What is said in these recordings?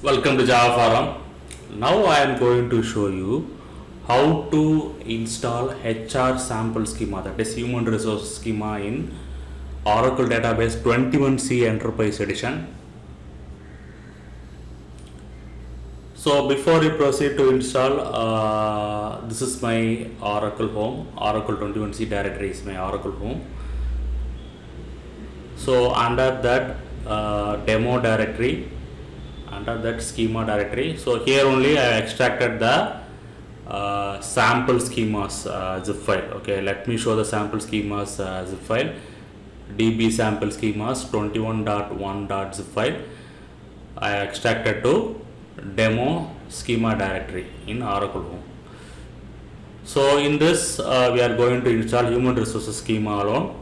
Welcome to Java Forum. Now I am going to show you how to install HR sample schema, that is human resource schema, in Oracle Database 21C Enterprise Edition. So before you proceed to install, this is my Oracle home. Oracle 21C directory is my Oracle home. So under that demo directory, under that schema directory, so here only I extracted the sample schemas zip file. Okay, let me show the sample schemas zip file. db sample schemas 21.1.zip file I extracted to demo schema directory in Oracle home. So in this we are going to install human resources schema alone.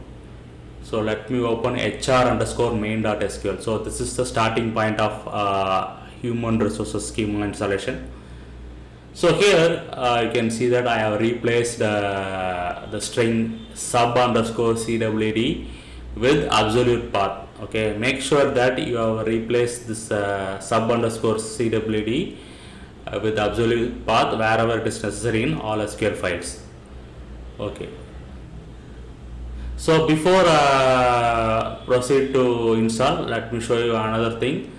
So let me open hr_main.sql. So this is the starting point of human resources schema installation. So here you can see that I have replaced the string sub_cwd with absolute path. Okay, make sure that you have replaced this sub_cwd with absolute path wherever it is necessary in all SQL files. Okay. So before proceed to install, let me show you another thing.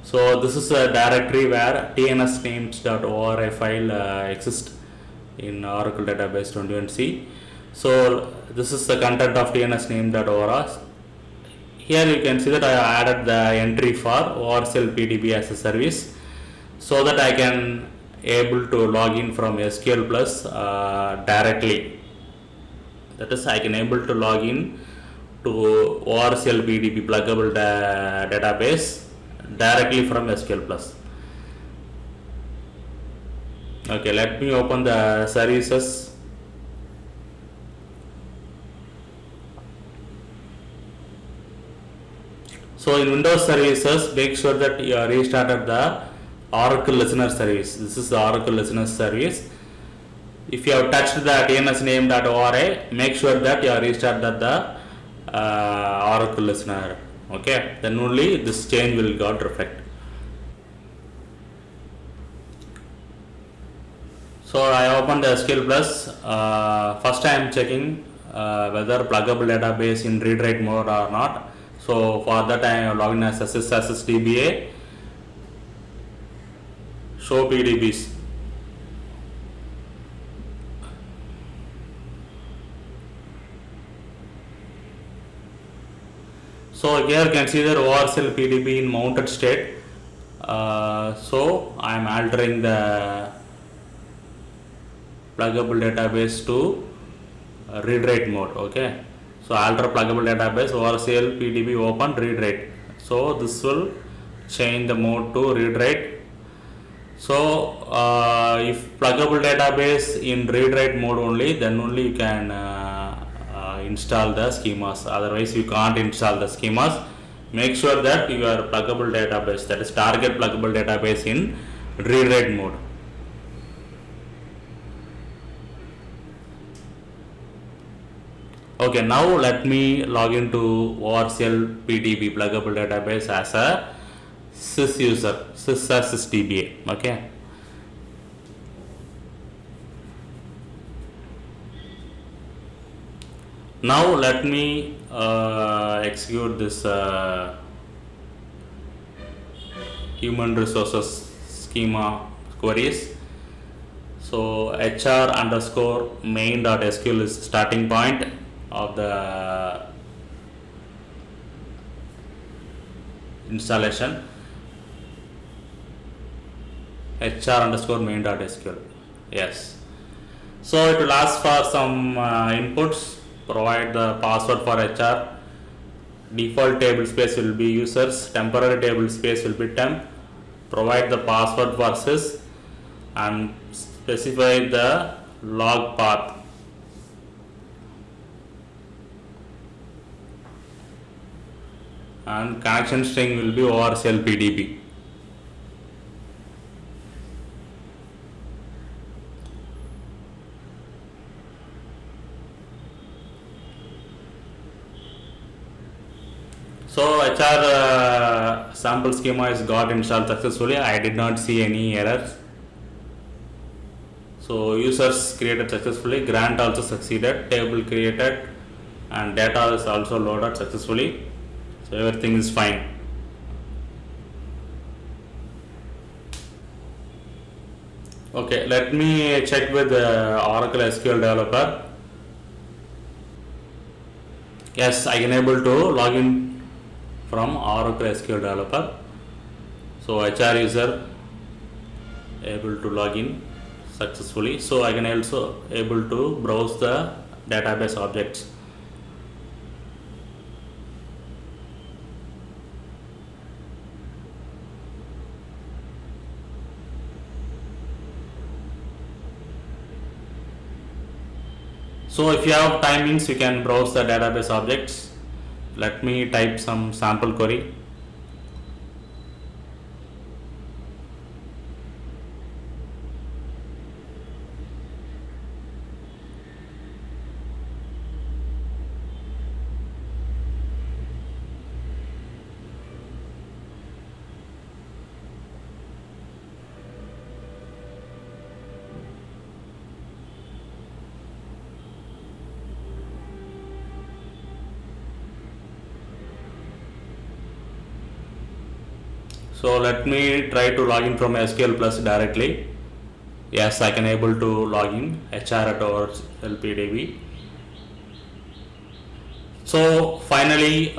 So this is a directory where tnsnames.ora file exists in Oracle Database 21C. So this is the content of tnsname.ora. Here you can see that I added the entry for orclpdb as a service, so that I can able to log in from sqlplus directly. That is, I can able to log in to orclpdb pluggable database directly from sqlplus. Okay, let me open the services. So in Windows services, make sure that you restarted the Oracle listener service. This is the Oracle listener service. If you have touched the tnsname.ora, make sure that you are restarted the Oracle listener. Okay, then only this change will got reflect. So I opened the SQL Plus. First I am checking whether pluggable database in read write mode or not. So for that I am logging as sysdba show PDBs. So here you can see the orclpdb in mounted state. So I am altering the pluggable database to read write mode. Okay, so alter pluggable database orclpdb open read write. So this will change the mode to read write. So if pluggable database in read write mode only, then only you can install the schemas. Otherwise you can't install the schemas. Make sure that your pluggable database, that is target pluggable database, in read write mode. Okay, now let me log into orclpdb pluggable database as a sys user, sysdba. Okay. Now let me execute this human resources schema queries. So hr_main.sql is starting point of the installation. hr_main.sql. Yes. So it will ask for some inputs. Provide the password for HR. Default table space will be users. Temporary table space will be temp. Provide the password for sys and specify the log path. And connection string will be orclpdb. So HR sample schema is got installed successfully. I did not see any errors. So users created successfully, grant also succeeded, table created, and data is also loaded successfully. So everything is fine. Okay, let me check with Oracle SQL Developer. Yes, I can able to log in from Oracle SQL Developer. So HR user able to log in successfully. So I can also able to browse the database objects. So if you have time means you can browse the database objects. Let me type some sample query. So let me try to log in from sqlplus directly. Yes, I can able to log in HR at orclpdb. So finally,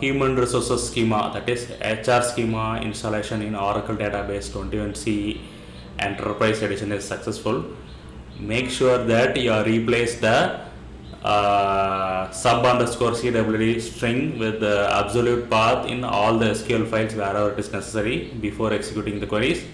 human resources schema, that is HR schema installation in Oracle database 21C enterprise edition is successful. Make sure that you replace the sub underscore CWD string with the absolute path in all the SQL files wherever it is necessary before executing the queries.